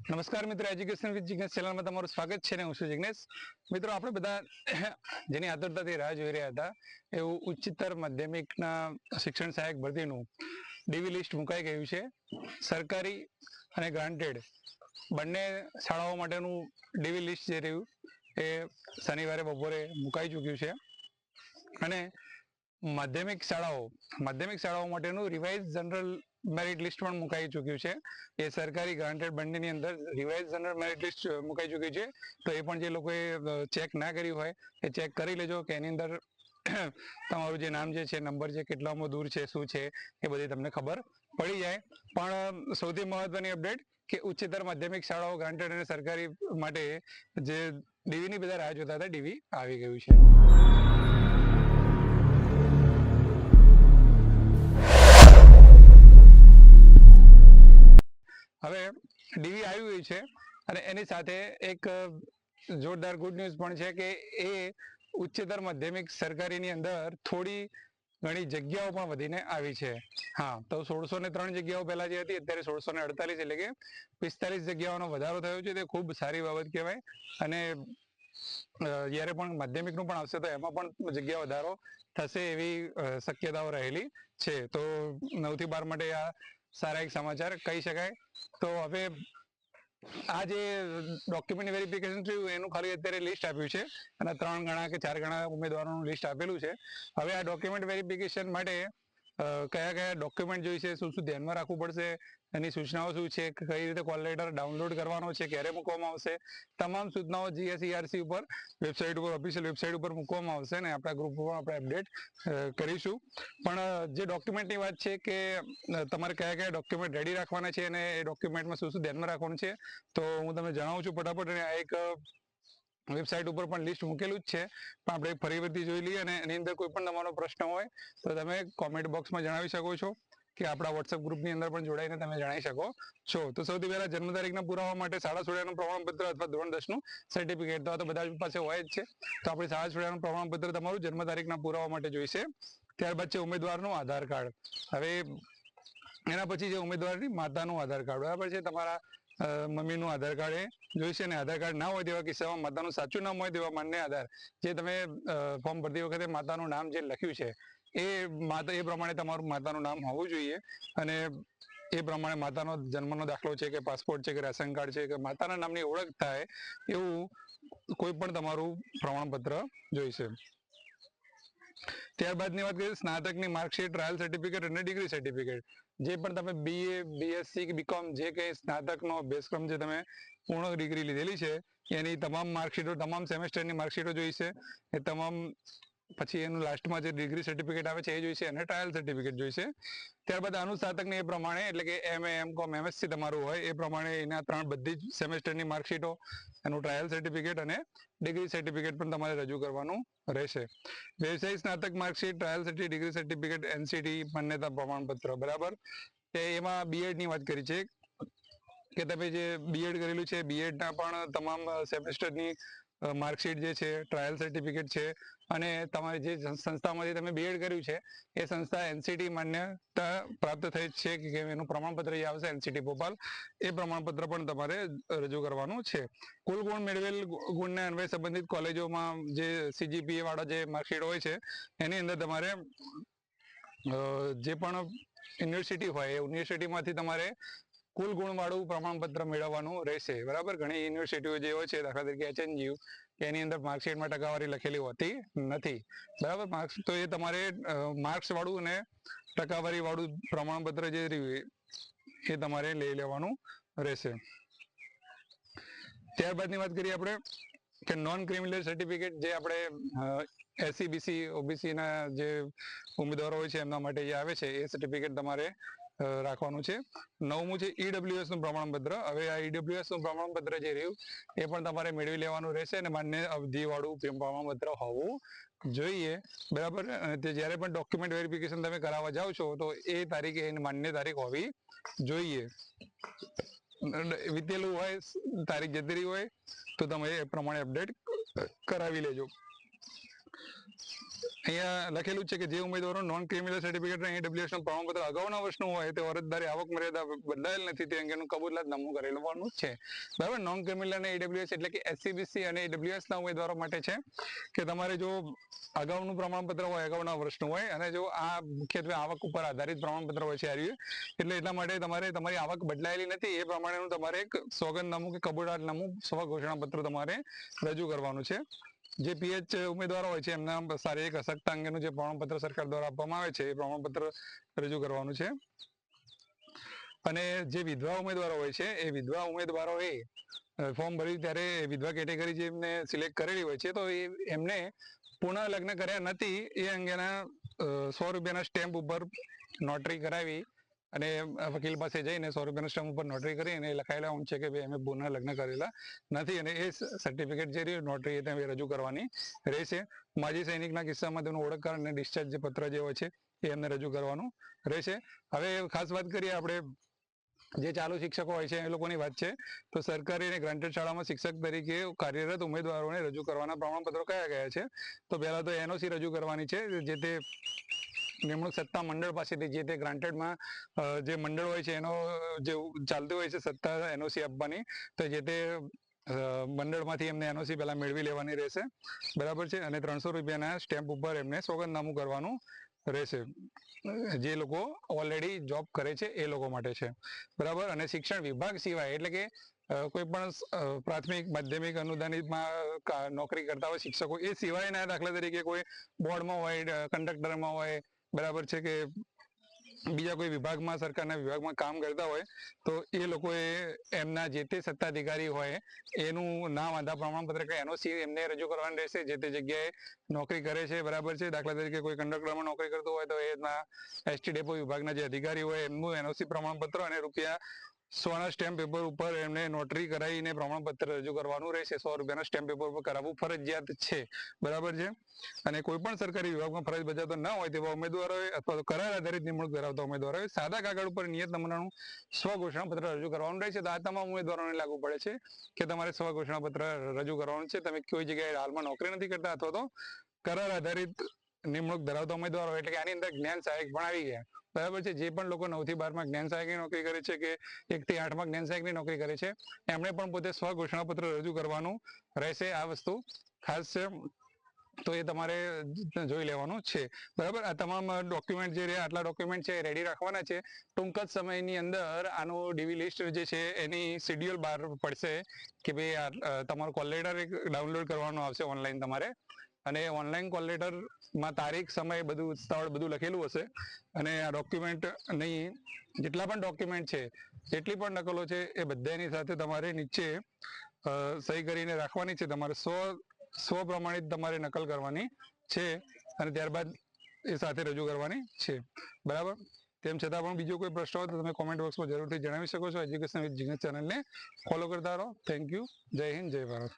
નમસ્કાર મિત્રો, education with Jignesh ચેનલમાં તમારું સ્વાગત છે ને હું છું જિગ્નેશ. મિત્રો, આપણે બધા જેની આતુરતાથી રાહ જોઈ રહ્યા હતા એવું ઉચ્ચતર માધ્યમિકના શિક્ષણ સહાયક ભરતીનું ડીવી લિસ્ટ મુકાઈ ગયું છે. સરકારી અને ગ્રાન્ટેડ બંને શાળાઓ માટેનું ડીવી લિસ્ટ જે રહ્યું એ શનિવારે બપોરે મુકાઈ ચૂક્યું છે અને માધ્યમિક શાળાઓ માટેનું રિવાઇઝ જનરલ મેરિટ લિસ્ટ પણ મુકાઈ ચૂક્યું છે. એ સરકારી ગ્રાન્ટેડ બંનેની અંદર રિવાઇઝ જનરલ મેરિટ લિસ્ટ મુકાઈ ચૂક્યું છે. તો એ પણ જે લોકોએ ચેક ના કર્યું હોય એ ચેક કરી લેજો કે એની અંદર તમારું જે નામ જે છે, નંબર છે, કેટલામાં દૂર છે, શું છે એ બધી તમને ખબર પડી જાય. પણ સૌથી મહત્વની અપડેટ કે ઉચ્ચતર માધ્યમિક શાળાઓ ગ્રાન્ટેડ અને સરકારી માટે જે ડીવીની બધા રાહ જોતા હતા, ડીવી આવી ગયું છે. હવે ડીવી આવી ગઈ છે અને એની સાથે એક જોરદાર ગુડ ન્યૂઝ પણ છે કે એ ઉચ્ચતર માધ્યમિક સરકારીની અંદર થોડી ઘણી જગ્યાઓ પણ વધીને આવી છે. હા, તો 1603 જગ્યાઓ પહેલા જે હતી, અત્યારે 1648 એટલે કે 45 જગ્યાઓનો વધારો થયો છે. તે ખૂબ સારી બાબત કહેવાય. અને જ્યારે પણ માધ્યમિકનું પણ આવશે તો એમાં પણ જગ્યા વધારો થશે એવી શક્યતાઓ રહેલી છે. તો 9 થી 12 માટે આ સારા એક સમાચાર કહી શકાય. તો હવે આ જે ડોક્યુમેન્ટ વેરિફિકેશન થયું એનું ખાલી અત્યારે લિસ્ટ આપ્યું છે અને 3 ગણા કે 4 ગણા ઉમેદવારોનું લિસ્ટ આપેલું છે. હવે આ ડોક્યુમેન્ટ વેરિફિકેશન માટે કયા કયા ડોક્યુમેન્ટ જોઈશે, શું શું ધ્યાનમાં રાખવું પડશે, એની સૂચનાઓ શું છે, કઈ રીતે કોલ લેટર ડાઉનલોડ કરવાનો છે, ક્યારે મૂકવામાં આવશે, તમામ સૂચનાઓ જીએસઈઆરસી ઉપર વેબસાઇટ ઉપર, ઓફિશિયલ વેબસાઇટ ઉપર મૂકવામાં આવશે અને આપણા ગ્રુપ ઉપર આપણે અપડેટ કરીશું. પણ જે ડોક્યુમેન્ટની વાત છે કે તમારે કયા કયા ડોક્યુમેન્ટ રેડી રાખવાના છે અને એ ડોક્યુમેન્ટમાં શું શું ધ્યાનમાં રાખવાનું છે, તો હું તમને જણાવું છું ફટાફટ. અને આ એક વેબસાઇટ ઉપર પણ લિસ્ટ મૂકેલું જ છે, પણ આપણે ફરીથી જોઈ લઈએ. અને એની અંદર કોઈ પણ તમારો પ્રશ્ન હોય તો તમે કોમેન્ટ બોક્સમાં જણાવી શકો છો કે આપણા વોટ્સએપ ગ્રુપની અંદર પણ જોડાઈને તમે જણાવી શકો છો. તો સૌથી પહેલા જન્મ તારીખના પુરાવા માટે શાળા છોડ્યાનું પ્રમાણપત્ર અથવા ધોરણ 10 નું સર્ટિફિકેટ તો બધા પાસે હોય જ છે. તો આપણે શાળા છોડ્યાનું પ્રમાણપત્ર તમારું જન્મ તારીખના પુરાવા માટે જોઈશે. ત્યારબાદ છે ઉમેદવારનું આધાર કાર્ડ. હવે એના પછી જે ઉમેદવારની માતાનું આધાર કાર્ડ, બરાબર છે, તમારા મમ્મીનું આધાર કાર્ડ એ જોઈશે. અને આધાર કાર્ડ ના હોય તેવા કિસ્સામાં માતાનું સાચું નામ હોય તેવા માન્ય આધાર, જે તમે ફોર્મ ભરતી વખતે માતાનું નામ જે લખ્યું છે એ પ્રમાણે તમારું માતાનું નામ હોવું જોઈએ. અને એ પ્રમાણે માતાનો જન્મનો દાખલો છે કે પાસપોર્ટ છે કે રેશન કાર્ડ છે કે માતાના નામની ઓળખ થાય એવું કોઈ પણ તમારું પ્રમાણપત્ર જોઈશે. ત્યારબાદની વાત કરીએ સ્નાતકની માર્કશીટ, ટ્રાયલ સર્ટિફિકેટ અને ડિગ્રી સર્ટિફિકેટ. જે પણ તમે BA, BSc કે BCom જે કંઈ સ્નાતકનો અભ્યાસક્રમ જે તમે પૂર્ણ ડિગ્રી લીધેલી છે એની તમામ માર્કશીટો, તમામ સેમેસ્ટરની માર્કશીટો જોઈશે. એ તમામ પછી એનું લાસ્ટમાં જે ડિગ્રી સર્ટિફિકેટ આવે છે એ જોઈશે અને ટ્રાયલ સર્ટિફિકેટ જોઈશે. ત્યારબાદ અનુસ્નાતકને એ પ્રમાણે, એટલે કે MA, MCom, MSc તમારું હોય એ પ્રમાણે એના બધી જ સેમેસ્ટરની માર્કશીટો, એનું ટ્રાયલ સર્ટિફિકેટ અને ડિગ્રી સર્ટિફિકેટ પણ તમારે રજૂ કરવાનું રહેશે. વ્યવસાયિક સ્નાતક marksheet, trial certificate, degree certificate, NCT માન્યતા પ્રમાણપત્ર, બરાબર. એમાં BEd ની વાત કરી છે કે તમે જે BEd કરેલું છે BEdના પણ તમામ સેમેસ્ટરની માર્કશીટ જે છે, ટ્રાયલ સર્ટિફિકેટ છે અને તમારે જે સંસ્થામાંથી તમે BEd કર્યું છે એ સંસ્થા NCT માન્યતા પ્રાપ્ત થઈ છે કે એનું પ્રમાણપત્ર જે આવશે NCT ભોપાલ, એ પ્રમાણપત્ર પણ તમારે રજૂ કરવાનું છે. કુલ ગુણ મેળવેલ ગુણને અન્વયે સંબંધિત કોલેજોમાં જે CGPA વાળા જે માર્કશીટ હોય છે એની અંદર તમારે જે પણ યુનિવર્સિટી હોય એ યુનિવર્સિટીમાંથી તમારે કુલ ગુણવાળું પ્રમાણપત્ર મેળવવાનું રહેશે, બરાબર. ઘણી યુનિવર્સિટીઓ જે હોય છે, દાખલા તરીકે HNGU, એની અંદર માર્કશીટમાં ટકાવારી લખેલી હોતી નથી, બરાબર. માર્ક્સ તો એ તમારે માર્ક્સ વાળું અને ટકાવારી વાળું પ્રમાણપત્ર જે રહ્યું એ તમારે લઈ લેવાનું રહેશે. ત્યારબાદની વાત કરીએ આપણે કે નોન ક્રિમિનલ સર્ટિફિકેટ, જે આપણે SC, BC, OBC ના જે ઉમેદવારો હોય છે એમના માટે જે આવે છે એ સર્ટિફિકેટ તમારે રાખવાનું છે. 9મું છે EWS નું પ્રમાણપત્ર. હવે આ EWS નું પ્રમાણપત્ર જે રહ્યું એ પણ તમારે મેળવી લેવાનું રહેશે અને માન્ય અવધિ વાળું પ્રમાણપત્ર હોવું જોઈએ, બરાબર. તે જ્યારે પણ ડોક્યુમેન્ટ વેરિફિકેશન તમે કરાવવા જાઓ છો તો એ તારીખે એની માન્ય તારીખ હોવી જોઈએ. વીતેલું હોય, તારીખ જતી રહી હોય તો તમે એ પ્રમાણે અપડેટ કરાવી લેજો. અહીંયા લખેલું છે કે જે ઉમેદવારો નોન ક્રિમિનલ સર્ટિફિકેટ અને AWS નું પ્રમાણપત્ર અગાઉના વર્ષનું હોય તે અરજદારે આવક મર્યાદા બદલાયેલ નથી તે અંગેનું કબૂલાતનામું કરેલું છે. બરાબર. નોન ક્રિમિનલ અને AWS એટલે કે SCBC અને AWS ના ઉમેદવારો માટે છે કે તમારે જો અગાઉનું પ્રમાણપત્ર હોય, અગાઉના વર્ષનું હોય, અને જો આ મુખ્યત્વે આવક ઉપર આધારિત પ્રમાણપત્ર હોય છે એટલે એટલા માટે તમારે તમારી આવક બદલાયેલી નથી એ પ્રમાણેનું તમારે એક સોગંદનામું કે કબૂલાતનામું સ્વઘોષણા પત્ર તમારે રજૂ કરવાનું છે. જે PH ઉમેદવારો હોય છે એમના શારીરિક અશક્તતા અંગેનું જે પ્રમાણપત્ર સરકાર દ્વારા આપવામાં આવે છે એ પ્રમાણપત્ર રજૂ કરવાનું છે. અને જે વિધવા ઉમેદવારો હોય છે એ વિધવા ઉમેદવારોએ ફોર્મ ભર્યું ત્યારે વિધવા કેટેગરી જે એમને સિલેક્ટ કરેલી હોય છે તો એમને પુનઃ લગ્ન કર્યા નથી એ અંગેના 100 રૂપિયાના સ્ટેમ્પ ઉપર નોટરી કરાવી અને વકીલ પાસે જઈને 100 રૂપિયાના સ્ટેમ્પ ઉપર નોટરી કરી અને લખાયેલા હોય છે કે ભાઈ અમે પુનઃ લગ્ન કરેલા નથી અને એ સર્ટિફિકેટ જે નોટરી એ રજૂ કરવાની રહેશે. માજી સૈનિકના કિસ્સામાં તેનું ઓળખ કાર્ડ અને ડિસ્ચાર્જ જે પત્ર જે હોય છે એ એમને રજૂ કરવાનું રહેશે. હવે ખાસ વાત કરીએ આપણે જે ચાલુ શિક્ષકો હોય છે એ લોકોની વાત છે તો સરકારી અને ગ્રાન્ટેડ શાળામાં શિક્ષક તરીકે કાર્યરત ઉમેદવારોને રજૂ કરવાના પ્રમાણપત્રો કયા છે તો પહેલા તો NOC રજૂ કરવાની છે. જે તે નિમણૂક સત્તા મંડળ પાસેથી જે તે ગ્રાન્ટેડમાં જે મંડળ હોય છે એનો જે ચાલતું હોય છે સત્તા NOC આપવાની તો જે તે મંડળમાંથી એમને NOC પહેલા મેળવી લેવાની રહેશે. બરાબર છે. અને 300 રૂપિયાના સ્ટેમ્પ ઉપર એમને સોગંદનામું કરવાનું રહેશે જે લોકો ઓલરેડી જોબ કરે છે એ લોકો માટે છે. બરાબર. અને શિક્ષણ વિભાગ સિવાય એટલે કે કોઈ પણ પ્રાથમિક માધ્યમિક અનુદાનિતમાં નોકરી કરતા હોય શિક્ષકો એ સિવાયના દાખલા તરીકે કોઈ બોર્ડમાં હોય, કંડક્ટરમાં હોય, બરાબર છે, કે બીજા કોઈ વિભાગમાં સરકારના વિભાગમાં કામ કરતા હોય તો એ લોકોએ એમના જે તે સત્તાધિકારી હોય એનું નામ, આધાર પ્રમાણપત્ર કે NOC એમને રજૂ કરવાનું રહેશે જે તે જગ્યાએ નોકરી કરે છે. બરાબર છે. દાખલા તરીકે કોઈ કંડક્ટરમાં નોકરી કરતું હોય તો એના ST ડેપો વિભાગના જે અધિકારી હોય એમનું NOC પ્રમાણપત્ર અને ₹100 ના સ્ટેમ્પ પેપર ઉપર એમને નોટરી કરાવીને પ્રમાણપત્ર રજૂ કરવાનું રહેશે. 100 રૂપિયાના સ્ટેમ્પ પેપર ઉપર કરાવવું ફરજિયાત છે. બરાબર છે. અને કોઈ પણ સરકારી વિભાગમાં ફરજ બજાવતો ન હોય તેવા ઉમેદવારોએ અથવા તો કરાર આધારિત નિમણૂક ધરાવતા ઉમેદવારોએ સાદા કાગળ ઉપર નિયત નમૂનાનું સ્વઘોષણા પત્ર રજૂ કરવાનું રહેશે. તો આ તમામ ઉમેદવારોને લાગુ પડે છે કે તમારે સ્વઘોષણા પત્ર રજૂ કરવાનું છે. તમે કોઈ જગ્યાએ હાલમાં નોકરી નથી કરતા અથવા તો કરાર આધારિત નિમણૂક ધરાવતા ઉમેદવારો એટલે કે આની અંદર જ્ઞાન સહાયક પણ આવી ગયા. બરાબર છે. જે પણ લોકો 9 થી 12 જ્ઞાન સહાયકની નોકરી કરે છે કે 1 થી 8 જ્ઞાન સહાયકની નોકરી કરે છે એમણે પણ પોતે સ્વઘોષણા પત્ર રજૂ કરવાનું રહેશે. આ વસ્તુ ખાસ છે તો એ તમારે જોઈ લેવાનું છે. બરાબર. આ તમામ ડોક્યુમેન્ટ જે આટલા ડોક્યુમેન્ટ છે રેડી રાખવાના છે. ટૂંક જ સમયની અંદર આનું DV લિસ્ટ જે છે એની શેડ્યુલ બહાર પડશે કે ભાઈ તમારું કોલ લેટર એક ડાઉનલોડ કરવાનું આવશે ઓનલાઈન તમારે અને ઓનલાઈન કોલ લેટરમાં તારીખ, સમય, બધું સ્થળ બધું લખેલું હશે અને આ ડોક્યુમેન્ટ નહીં જેટલા પણ ડોક્યુમેન્ટ છે જેટલી પણ નકલો છે એ બધાની સાથે તમારે નીચે સહી કરીને રાખવાની છે. તમારે સ્વ પ્રમાણિત તમારે નકલ કરવાની છે અને ત્યારબાદ એ સાથે રજૂ કરવાની છે. બરાબર. તેમ છતાં પણ બીજો કોઈ પ્રશ્ન હોય તો તમે કોમેન્ટ બોક્સમાં જરૂરથી જણાવી શકો છો. એજ્યુકેશન વિથ જીનેશ ચેનલને ફોલો કરતા રહો. Thank you. જય હિન્દ, જય ભારત.